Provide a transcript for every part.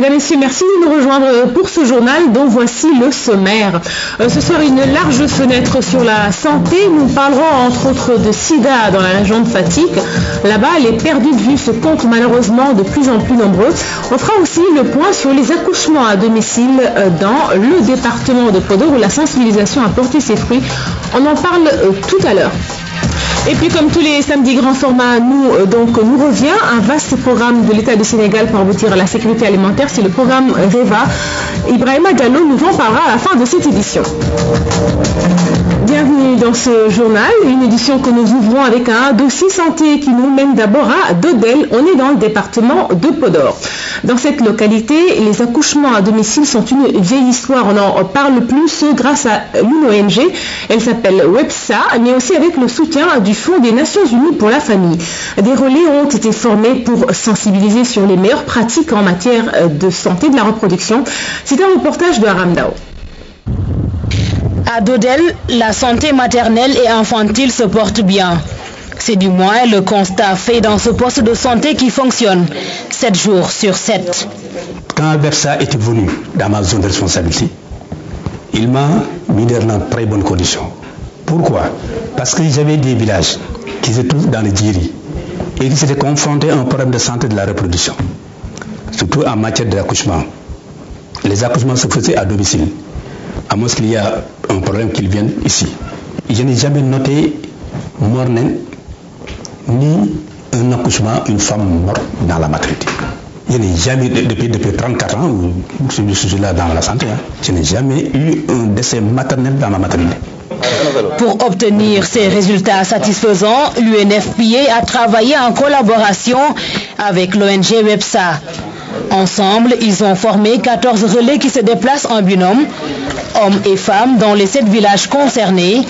Mesdames et messieurs, merci de nous rejoindre pour ce journal dont voici le sommaire. Ce soir, une large fenêtre sur la santé. Nous parlerons entre autres de sida dans la région de Fatick. Là-bas, les perdus de vue se comptent malheureusement de plus en plus nombreux. On fera aussi le point sur les accouchements à domicile dans le département de Podor où la sensibilisation a porté ses fruits. On en parle tout à l'heure. Et puis comme tous les samedis grand format, nous revient un vaste programme de l'État du Sénégal pour aboutir à la sécurité alimentaire. C'est le programme REVA. Ibrahima Diallo nous en parlera à la fin de cette édition. Bienvenue dans ce journal, une édition que nous ouvrons avec un dossier santé qui nous mène d'abord à Dodel. On est dans le département de Podor. Dans cette localité, les accouchements à domicile sont une vieille histoire. On en parle plus grâce à une ONG. Elle s'appelle WEPSA, mais aussi avec le soutien du Fonds des Nations Unies pour la famille. Des relais ont été formés pour sensibiliser sur les meilleures pratiques en matière de santé de la reproduction. C'est un reportage de Aram Dao. À Dodel, la santé maternelle et infantile se porte bien. C'est du moins le constat fait dans ce poste de santé qui fonctionne 7 jours sur 7. Quand WEPSA était venu dans ma zone de responsabilité, il m'a mis dans de très bonnes conditions. Pourquoi? Parce que j'avais des villages qui se trouvent dans le Djiri et qui s'étaient confrontés à un problème de santé de la reproduction, surtout en matière d'accouchement. Les accouchements se faisaient à domicile, à moins qu'il y a un problème qu'ils viennent ici. Je n'ai jamais noté mort-naine ni un accouchement, une femme morte dans la maternité. Je n'ai jamais, depuis 34 ans, je suis là dans la santé, je n'ai jamais eu un décès maternel dans ma maternité. Pour obtenir ces résultats satisfaisants, l'UNFPA a travaillé en collaboration avec l'ONG WEPSA. Ensemble, ils ont formé 14 relais qui se déplacent en binôme, hommes et femmes, dans les 7 villages concernés.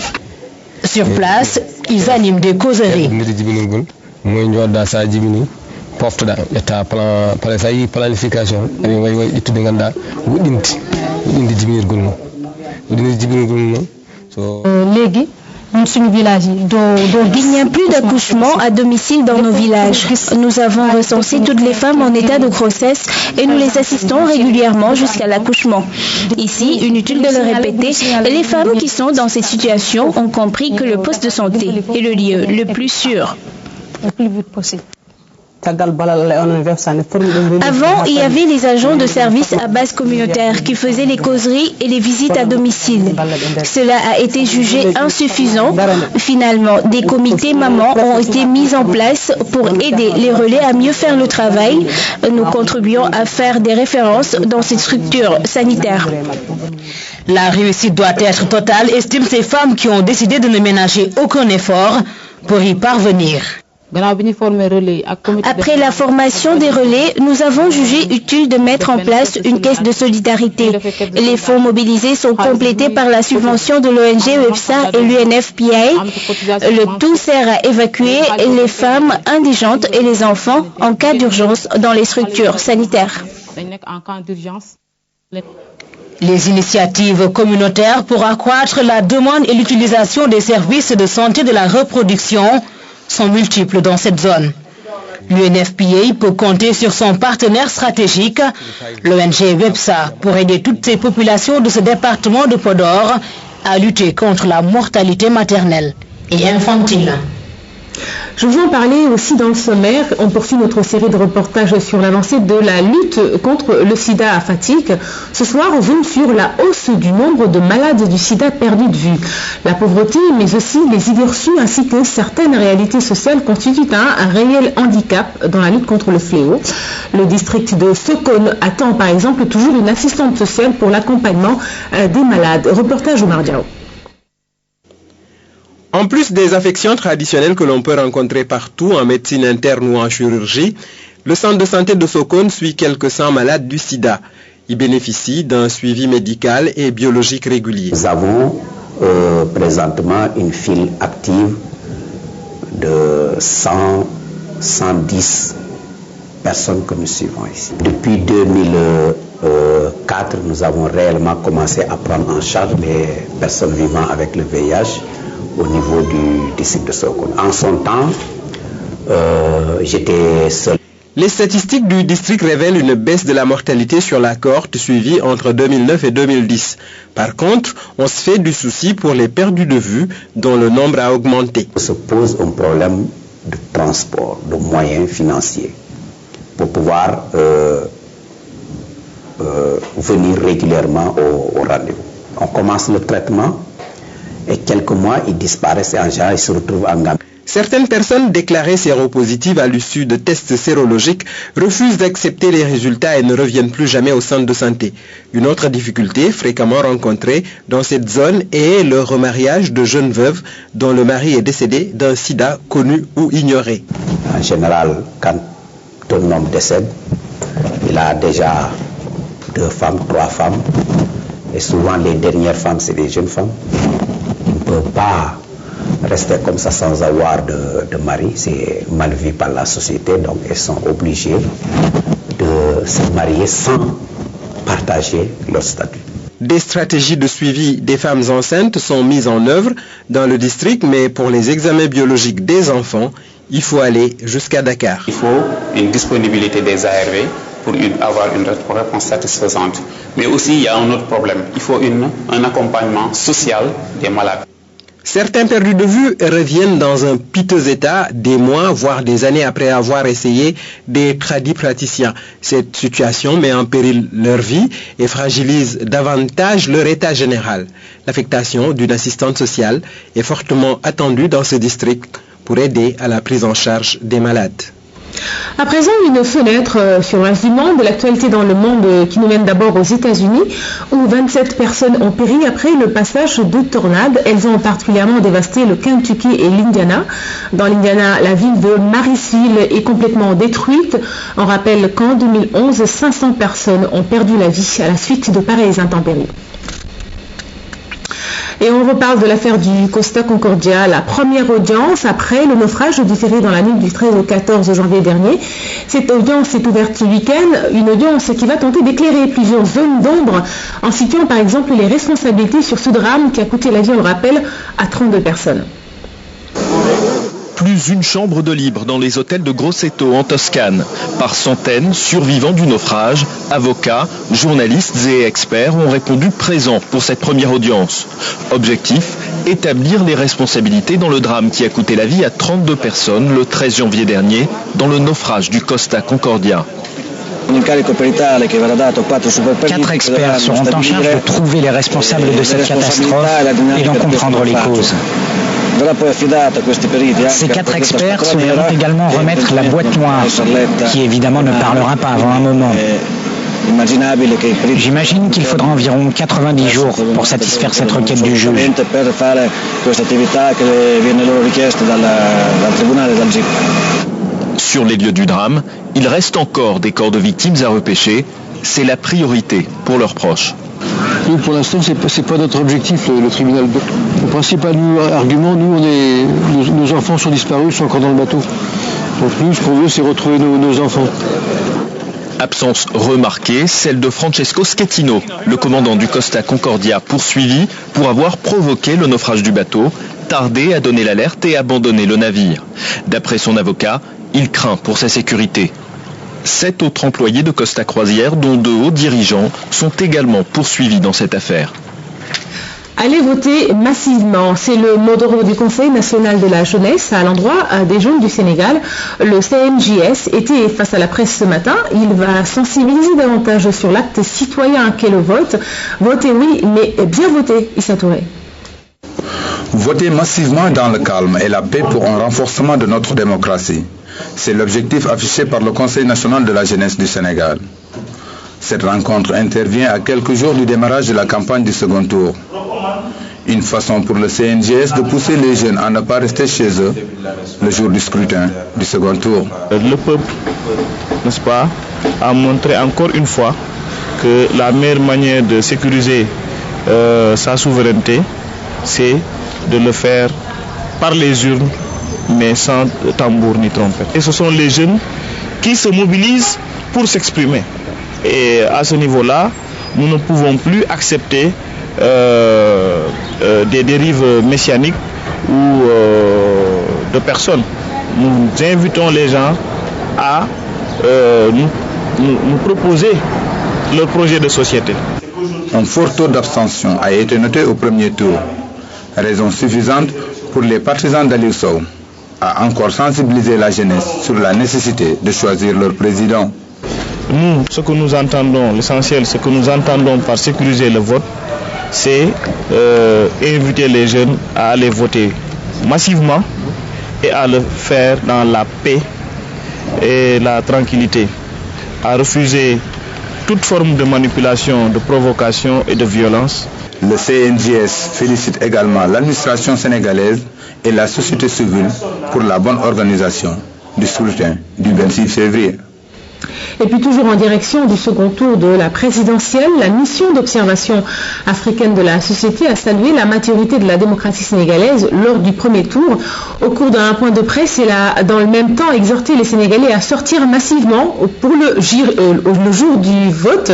Sur place, ils animent des causeries. Il n'y a plus d'accouchement à domicile dans nos villages. Nous avons recensé toutes les femmes en état de grossesse et nous les assistons régulièrement jusqu'à l'accouchement. Ici, inutile de le répéter, les femmes qui sont dans cette situation ont compris que le poste de santé est le lieu le plus sûr. Avant, il y avait les agents de services à base communautaire qui faisaient les causeries et les visites à domicile. Cela a été jugé insuffisant. Finalement, des comités mamans ont été mis en place pour aider les relais à mieux faire le travail. Nous contribuons à faire des références dans ces structures sanitaires. La réussite doit être totale, estiment ces femmes qui ont décidé de ne ménager aucun effort pour y parvenir. Après la formation des relais, nous avons jugé utile de mettre en place une caisse de solidarité. Les fonds mobilisés sont complétés par la subvention de l'ONG WEPSA et l'UNFPA. Le tout sert à évacuer les femmes indigentes et les enfants en cas d'urgence dans les structures sanitaires. Les initiatives communautaires pour accroître la demande et l'utilisation des services de santé de la reproduction sont multiples dans cette zone. L'UNFPA peut compter sur son partenaire stratégique, l'ONG WEPSA, pour aider toutes ces populations de ce département de Podor à lutter contre la mortalité maternelle et infantile. Je vous en parlais aussi dans le sommaire. On poursuit notre série de reportages sur l'avancée de la lutte contre le sida à Fatick. Ce soir, on zoome sur la hausse du nombre de malades du sida perdus de vue. La pauvreté, mais aussi les idées reçues ainsi que certaines réalités sociales constituent un réel handicap dans la lutte contre le fléau. Le district de Sokone attend par exemple toujours une assistante sociale pour l'accompagnement des malades. Reportage Omar Diao. En plus des affections traditionnelles que l'on peut rencontrer partout en médecine interne ou en chirurgie, le centre de santé de Sokone suit quelques 100 malades du sida. Il bénéficie d'un suivi médical et biologique régulier. Nous avons présentement une file active de 110 personnes que nous suivons ici. Depuis 2004, nous avons réellement commencé à prendre en charge les personnes vivant avec le VIH au niveau du district de Sokone. En son temps, j'étais seul. Les statistiques du district révèlent une baisse de la mortalité sur la cohorte suivie entre 2009 et 2010. Par contre, on se fait du souci pour les perdus de vue dont le nombre a augmenté. On se pose un problème de transport, de moyens financiers pour pouvoir venir régulièrement au rendez-vous. On commence le traitement et quelques mois, ils disparaissent et en général, ils se retrouvent en Gambie. Certaines personnes déclarées séropositives à l'issue de tests sérologiques refusent d'accepter les résultats et ne reviennent plus jamais au centre de santé. Une autre difficulté fréquemment rencontrée dans cette zone est le remariage de jeunes veuves dont le mari est décédé d'un sida connu ou ignoré. En général, quand un homme décède, il a déjà 2 femmes, 3 femmes, et souvent les dernières femmes, c'est des jeunes femmes. On ne peut pas rester comme ça sans avoir de mari, c'est mal vu par la société, donc elles sont obligées de se marier sans partager leur statut. Des stratégies de suivi des femmes enceintes sont mises en œuvre dans le district, mais pour les examens biologiques des enfants, il faut aller jusqu'à Dakar. Il faut une disponibilité des ARV pour avoir une réponse satisfaisante. Mais aussi, il y a un autre problème. Il faut un accompagnement social des malades. Certains perdus de vue reviennent dans un piteux état des mois, voire des années après avoir essayé des tradipraticiens. Cette situation met en péril leur vie et fragilise davantage leur état général. L'affectation d'une assistante sociale est fortement attendue dans ce district pour aider à la prise en charge des malades. À présent, une fenêtre sur le reste du monde, l'actualité dans le monde qui nous mène d'abord aux États-Unis, où 27 personnes ont péri après le passage de tornades. Elles ont particulièrement dévasté le Kentucky et l'Indiana. Dans l'Indiana, la ville de Marysville est complètement détruite. On rappelle qu'en 2011, 500 personnes ont perdu la vie à la suite de pareilles intempéries. Et on reparle de l'affaire du Costa Concordia, la première audience après le naufrage du ferry dans la nuit du 13 au 14 janvier dernier. Cette audience est ouverte ce week-end, une audience qui va tenter d'éclairer plusieurs zones d'ombre en situant par exemple les responsabilités sur ce drame qui a coûté la vie, on le rappelle, à 32 personnes. Plus une chambre de libre dans les hôtels de Grosseto en Toscane. Par centaines, survivants du naufrage, avocats, journalistes et experts ont répondu présents pour cette première audience. Objectif, établir les responsabilités dans le drame qui a coûté la vie à 32 personnes le 13 janvier dernier dans le naufrage du Costa Concordia. 4 experts seront en charge de trouver les responsables de cette catastrophe et d'en comprendre les causes. Ces 4 experts se verront également remettre la boîte noire, qui évidemment ne parlera pas avant un moment. J'imagine qu'il faudra environ 90 jours pour satisfaire cette requête du juge. Sur les lieux du drame, il reste encore des corps de victimes à repêcher. C'est la priorité pour leurs proches. Nous, pour l'instant, c'est pas notre objectif, le tribunal. Le principal argument, nos enfants sont disparus, ils sont encore dans le bateau. Donc nous, ce qu'on veut, c'est retrouver nos enfants. Absence remarquée, celle de Francesco Schettino, le commandant du Costa Concordia poursuivi pour avoir provoqué le naufrage du bateau, tardé à donner l'alerte et abandonné le navire. D'après son avocat, il craint pour sa sécurité. 7 autres employés de Costa Croisière, dont 2 hauts dirigeants, sont également poursuivis dans cette affaire. Allez voter massivement, c'est le mot d'ordre du Conseil national de la jeunesse à l'endroit des jeunes du Sénégal. Le CNJS était face à la presse ce matin. Il va sensibiliser davantage sur l'acte citoyen qu'est le vote. Votez oui, mais bien voter, Issa Touré. Voter massivement dans le calme et la paix pour un renforcement de notre démocratie. C'est l'objectif affiché par le Conseil national de la jeunesse du Sénégal. Cette rencontre intervient à quelques jours du démarrage de la campagne du second tour. Une façon pour le CNJS de pousser les jeunes à ne pas rester chez eux le jour du scrutin du second tour. Le peuple, n'est-ce pas, a montré encore une fois que la meilleure manière de sécuriser sa souveraineté, c'est de le faire par les urnes, mais sans tambour ni trompette. Et ce sont les jeunes qui se mobilisent pour s'exprimer. Et à ce niveau-là, nous ne pouvons plus accepter des dérives messianiques ou de personnes. Nous invitons les gens à nous proposer leur projet de société. Un fort taux d'abstention a été noté au premier tour, raison suffisante pour les partisans d'Aliou Sow à encore sensibiliser la jeunesse sur la nécessité de choisir leur président. Nous, ce que nous entendons, l'essentiel, ce que nous entendons par sécuriser le vote, c'est inviter les jeunes à aller voter massivement et à le faire dans la paix et la tranquillité, à refuser toute forme de manipulation, de provocation et de violence. Le CNJS félicite également l'administration sénégalaise et la société civile pour la bonne organisation du scrutin du 26 février. Et puis toujours en direction du second tour de la présidentielle, la mission d'observation africaine de la société a salué la maturité de la démocratie sénégalaise lors du premier tour. Au cours d'un point de presse, il a dans le même temps exhorté les Sénégalais à sortir massivement pour le jour du vote.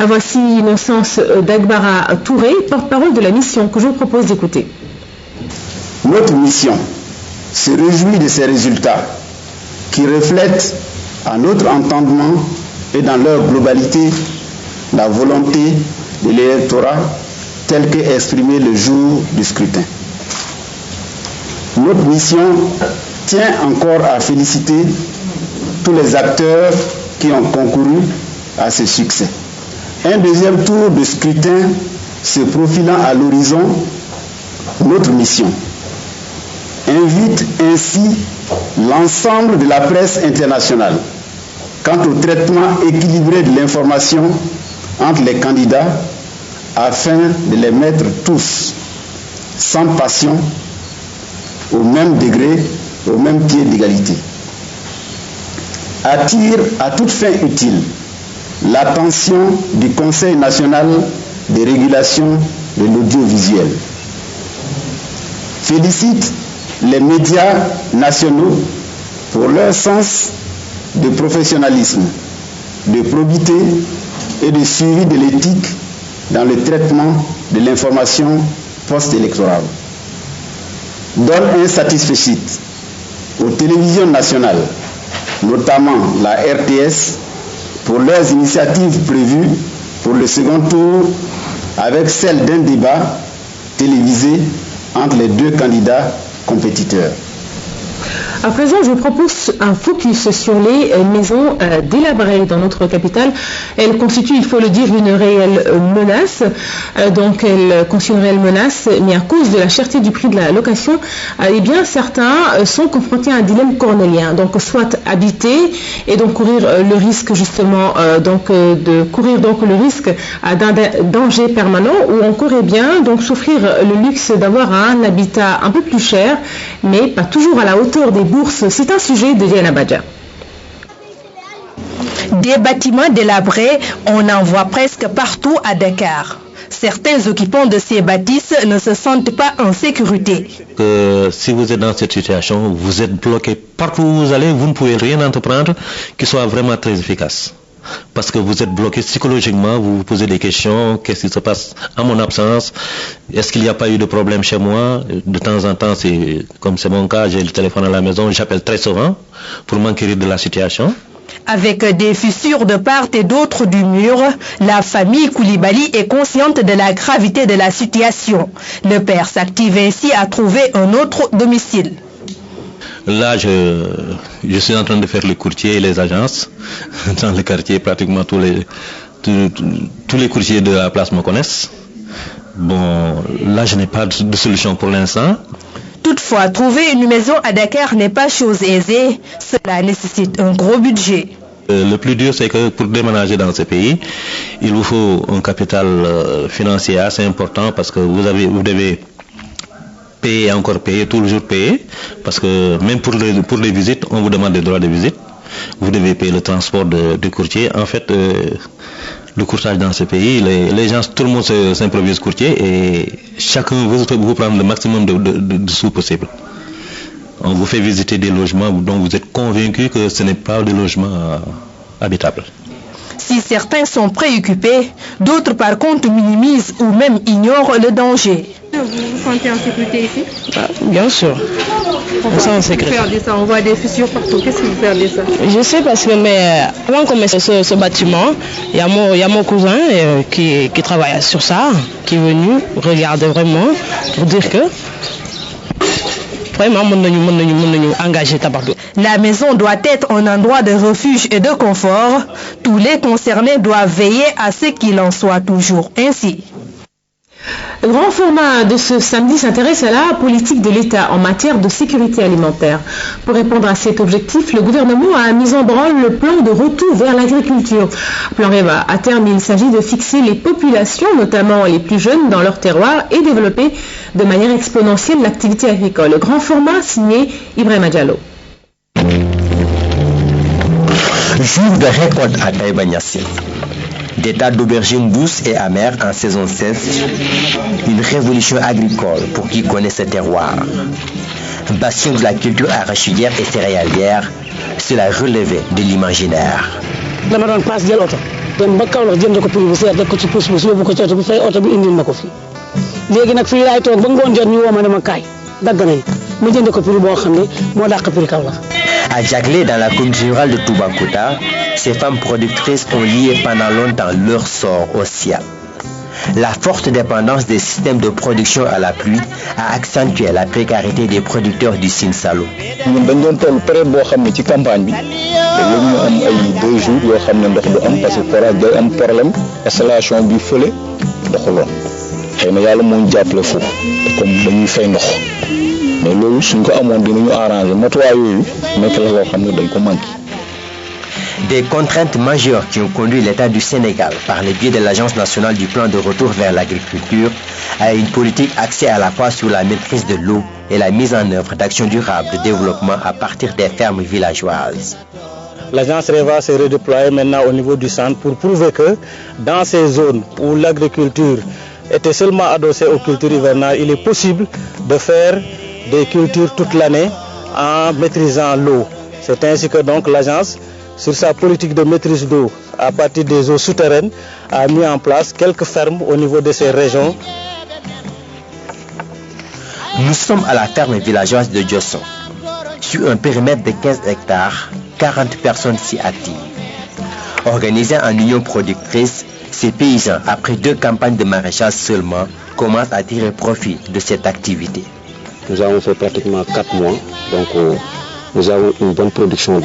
Voici Innocence Dagbara Touré, porte-parole de la mission, que je vous propose d'écouter. Notre mission se réjouit de ces résultats qui reflètent à notre entendement et dans leur globalité la volonté de l'électorat telle qu'exprimée le jour du scrutin. Notre mission tient encore à féliciter tous les acteurs qui ont concouru à ce succès. Un deuxième tour de scrutin se profilant à l'horizon, notre mission invite ainsi l'ensemble de la presse internationale quant au traitement équilibré de l'information entre les candidats afin de les mettre tous, sans passion, au même degré, au même pied d'égalité. Attire à toute fin utile l'attention du Conseil national de régulation de l'audiovisuel. Félicite les médias nationaux pour leur sens de professionnalisme, de probité et de suivi de l'éthique dans le traitement de l'information post-électorale. Donne un satisfecit aux télévisions nationales, notamment la RTS, pour leurs initiatives prévues pour le second tour avec celle d'un débat télévisé entre les deux candidats compétiteurs. À présent, je vous propose un focus sur les maisons délabrées dans notre capitale. Elles constituent, il faut le dire, une réelle menace. Donc, elles constituent une réelle menace, mais à cause de la cherté du prix de la location, eh bien, certains sont confrontés à un dilemme cornélien. Donc, soit habiter et donc courir le risque justement de courir donc le risque d'un danger permanent, ou encore bien donc souffrir le luxe d'avoir un habitat un peu plus cher, mais pas toujours à la hauteur des bourses. C'est un sujet de Diana Badja. Des bâtiments délabrés, on en voit presque partout à Dakar. Certains occupants de ces bâtisses ne se sentent pas en sécurité. Si vous êtes dans cette situation, vous êtes bloqué partout où vous allez, vous ne pouvez rien entreprendre qui soit vraiment très efficace. Parce que vous êtes bloqué psychologiquement, vous vous posez des questions, qu'est-ce qui se passe en mon absence, est-ce qu'il n'y a pas eu de problème chez moi? De temps en temps, comme c'est mon cas, j'ai le téléphone à la maison, j'appelle très souvent pour m'enquérir de la situation. Avec des fissures de part et d'autre du mur, la famille Koulibaly est consciente de la gravité de la situation. Le père s'active ainsi à trouver un autre domicile. Là, je suis en train de faire les courtiers et les agences. Dans le quartier, pratiquement tous les courtiers de la place me connaissent. Bon, là, je n'ai pas de solution pour l'instant. Toutefois, trouver une maison à Dakar n'est pas chose aisée. Cela nécessite un gros budget. Le plus dur, c'est que pour déménager dans ce pays, il vous faut un capital financier assez important parce que vous devez payer et encore payer, toujours payer, parce que même pour les visites, on vous demande des droits de visite. Vous devez payer le transport de courtier. En fait, le courtage dans ce pays, les gens, tout le monde s'improvise courtier et chacun veut vous prendre le maximum de sous possible. On vous fait visiter des logements dont vous êtes convaincu que ce n'est pas des logements habitables. Si certains sont préoccupés, d'autres par contre minimisent ou même ignorent le danger. Vous vous sentez en sécurité ici? Bien sûr. On sent en sécurité. On voit des fissures partout. Qu'est-ce que vous perdez ça? Je sais parce que avant qu'on mette ce bâtiment, il y a mon cousin qui travaille sur ça, qui est venu regarder vraiment pour dire que vraiment engagé Tabardo. La maison doit être un endroit de refuge et de confort. Tous les concernés doivent veiller à ce qu'il en soit toujours ainsi. Le grand format de ce samedi s'intéresse à la politique de l'État en matière de sécurité alimentaire. Pour répondre à cet objectif, le gouvernement a mis en branle le plan de retour vers l'agriculture. Plan REVA. À terme, il s'agit de fixer les populations, notamment les plus jeunes, dans leur terroir et développer de manière exponentielle l'activité agricole. Le grand format signé Ibrahima Diallo. Jour de récolte à Taïba-Niassine. Des tas d'aubergines douces et amères en saison 16, une révolution agricole pour qui connaît ce terroir. Bastion de la culture arachidière et céréalière, cela relevait de l'imaginaire. À Djaglé, dans la commune rurale de Toubacouta, ces femmes productrices ont lié pendant longtemps leur sort au ciel. La forte dépendance des systèmes de production à la pluie a accentué la précarité des producteurs du Sine Saloum. Des contraintes majeures qui ont conduit l'État du Sénégal, par le biais de l'Agence nationale du plan de retour vers l'agriculture, à une politique axée à la fois sur la maîtrise de l'eau et la mise en œuvre d'actions durables de développement à partir des fermes villageoises. L'agence REVA s'est redéployée maintenant au niveau du centre pour prouver que dans ces zones où l'agriculture était seulement adossée aux cultures hivernales, il est possible de faire des cultures toute l'année en maîtrisant l'eau. C'est ainsi que donc l'agence, sur sa politique de maîtrise d'eau à partir des eaux souterraines, a mis en place quelques fermes au niveau de ces régions. Nous sommes à la ferme villageoise de Djosson. Sur un périmètre de 15 hectares, 40 personnes s'y activent. Organisés en union productrice, ces paysans, après 2 campagnes de maraîchage seulement, commencent à tirer profit de cette activité. Nous avons fait pratiquement 4 mois, donc nous avons une bonne production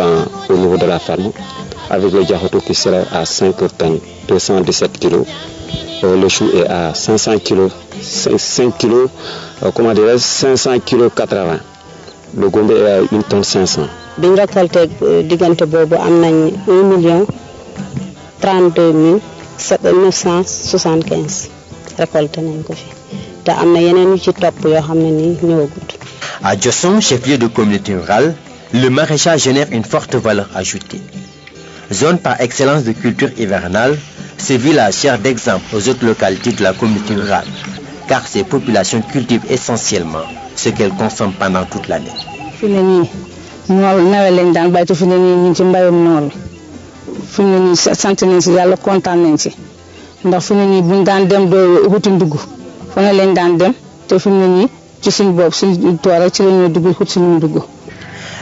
au niveau de la ferme, avec le diahoto qui sera à 5 tonnes, 217 kg. Le chou est à 500 kg, 500 kg 80. Le gombe est à 1 tonne 500. Nous récolté 1 32 975 récolté. À Djosson, chef-lieu de communauté rurale, le maraîchage génère une forte valeur ajoutée. Zone par excellence de culture hivernale, ce village sert d'exemple aux autres localités de la communauté rurale, car ces populations cultivent essentiellement ce qu'elles consomment pendant toute l'année.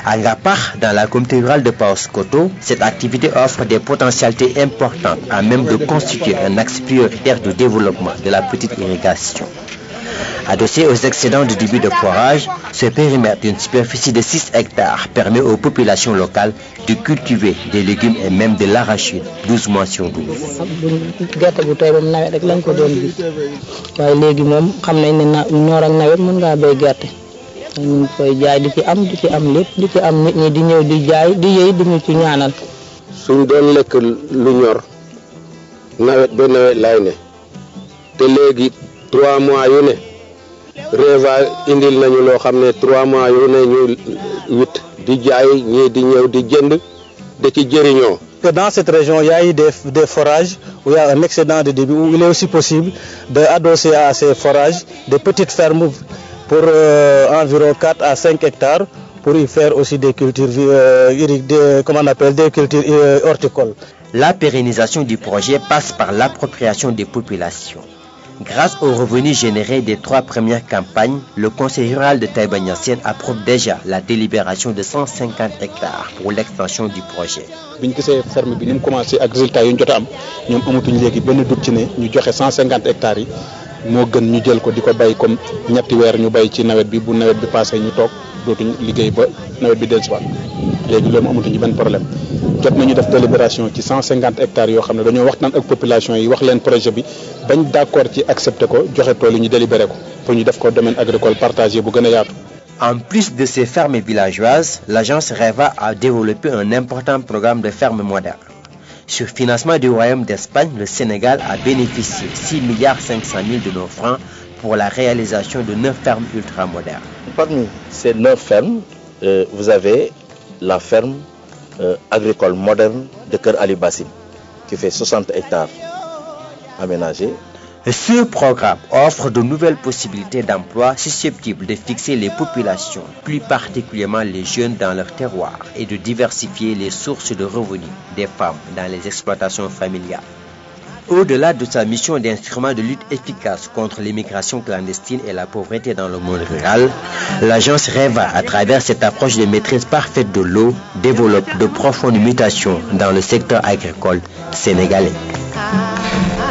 À Ngapar, dans la communauté rurale de Paoskoto, cette activité offre des potentialités importantes à même de constituer un axe prioritaire de développement de la petite irrigation. Adossé aux excédents du début de forage, ce périmètre d'une superficie de 6 hectares permet aux populations locales de cultiver des légumes et même de l'arachide 12 mois sur 12. suñ doon lekk lu ñor nawet ba nawet lay ne te léegi 3 mois yu ne REVA indil nañu loo xam ne 3 mois yu ne ñu wit di jaay ñii di ñëw di jënd da ci jëriñoo. Dans cette région, il y a eu des forages où il y a un excédent de débit, où il est aussi possible d'adosser à ces forages des petites fermes pour environ 4 à 5 hectares pour y faire aussi des cultures, des cultures horticoles. La pérennisation du projet passe par l'appropriation des populations. Grâce aux revenus générés des 3 premières campagnes, le Conseil rural de Taïba Niassène approuve déjà la délibération de 150 hectares pour l'extension du projet. Biñ gisee ferme bi ni mu commencé ak résultat yi ñu jot a am ñoom amatuñ léegi benn doute ci ne ñu joxe 150 hectares yi moo gën ñu jël ko di ko bay comme ñetti weer ñu bay ci nawet bi bu nawet bi passé ñu toog dootuñ liggéey ba nawet bi dellusiwaat léegi loolu amatuñ ci benn problème. jot nañu def délibération ci 150 hectares yoo xam ne dañoo waxtaan ak population yi wax leen projet bi bañ d'accord ci accepté ko joxe tool yi ñu délibéré ko pour ñu def ko domaine agricole partagé bu gën a yaatu. En plus de ces fermes villageoises, l'agence REVA a développé un important programme de fermes modernes. Sur financement du Royaume d'Espagne, le Sénégal a bénéficié 6,5 milliards de nos francs pour la réalisation de 9 fermes ultramodernes. Parmi ces 9 fermes, vous avez la ferme agricole moderne de Kër Ali Bassine, qui fait 60 hectares aménagés. Ce programme offre de nouvelles possibilités d'emploi susceptibles de fixer les populations, plus particulièrement les jeunes dans leur terroir, et de diversifier les sources de revenus des femmes dans les exploitations familiales. Au-delà de sa mission d'instrument de lutte efficace contre l'immigration clandestine et la pauvreté dans le monde rural, l'agence REVA, à travers cette approche de maîtrise parfaite de l'eau, développe de profondes mutations dans le secteur agricole sénégalais.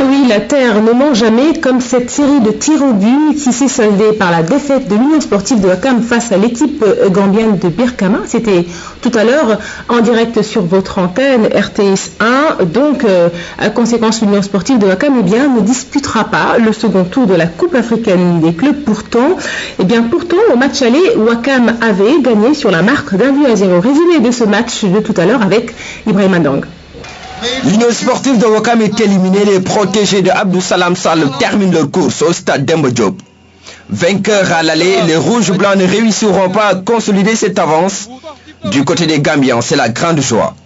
Oui, la terre ne ment jamais, comme cette série de tirs au but qui s'est soldée par la défaite de l'Union sportive de Ouakam face à l'équipe gambienne de Birkama. C'était tout à l'heure en direct sur votre antenne RTS 1. Donc, à conséquence, l'Union sportive de Ouakam ne disputera pas le second tour de la Coupe africaine des clubs. Pourtant, au match aller, Ouakam avait gagné sur la marque d'1-0. Résumé de ce match de tout à l'heure avec Ibrahim Andang. L'Union sportive de Ouakam est éliminée. Les protégés de Abdou Salam Sall terminent leur course au stade Demba Diop. Vainqueurs à l'aller, les rouges blancs ne réussiront pas à consolider cette avance. Du côté des Gambiens, c'est la grande joie.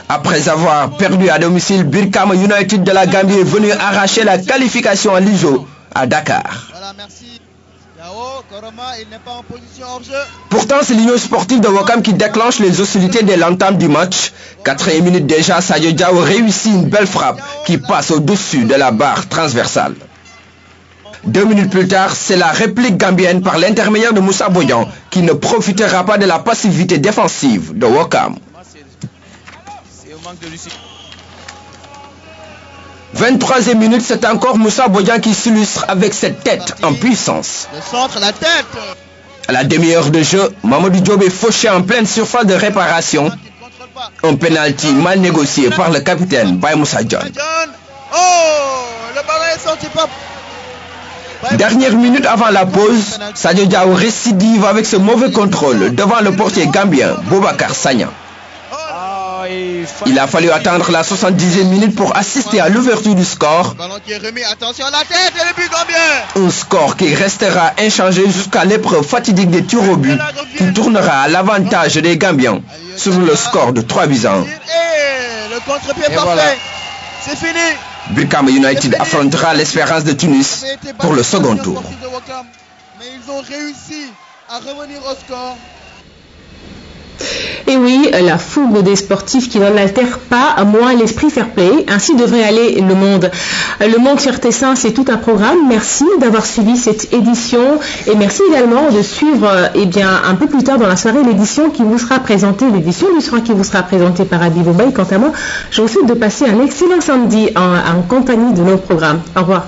Après avoir perdu à domicile, Birkama United de la Gambie est venu arracher la qualification à l'ISO à Dakar. Pourtant, c'est l'Union sportive de Ouakam qui déclenche les hostilités dès l'entame du match. 4e minute déjà, Sadio Diao réussit une belle frappe qui passe au-dessus de la barre transversale. 2 minutes plus tard, c'est la réplique gambienne par l'intermédiaire de Moussa Boyan qui ne profitera pas de la passivité défensive de Ouakam. 23e minute, c'est encore Moussa Boyan qui s'illustre avec cette tête en puissance. Le centre, la tête. À la demi-heure de jeu, Mamadou Diop est fauché en pleine surface de réparation. Un penalty mal négocié par le capitaine Baye Moussa John. Oh, le ballon est sorti pas. Dernière minute avant la pause, Sadio Diao récidive avec ce mauvais contrôle devant le portier gambien Boubacar Sagna. Il a fallu attendre la 70e minute pour assister à l'ouverture du score. Un score qui restera inchangé jusqu'à l'épreuve fatidique des tirs au but qui tournera à l'avantage des Gambiens sur le score de 3-1. Le contre-pied parfait. C'est fini. Birkama United affrontera l'Espérance de Tunis pour le second tour. Mais ils ont réussi à revenir au score. Et oui, la fougue des sportifs qui n'altère pas à moins l'esprit fair play. Ainsi devrait aller le monde. Le monde sur Tessin, c'est tout un programme. Merci d'avoir suivi cette édition et merci également de suivre un peu plus tard dans la soirée l'édition qui vous sera présentée, l'édition du soir qui vous sera présentée par Abibou Baye. Quant à moi, je vous souhaite de passer un excellent samedi en compagnie de nos programmes. Au revoir.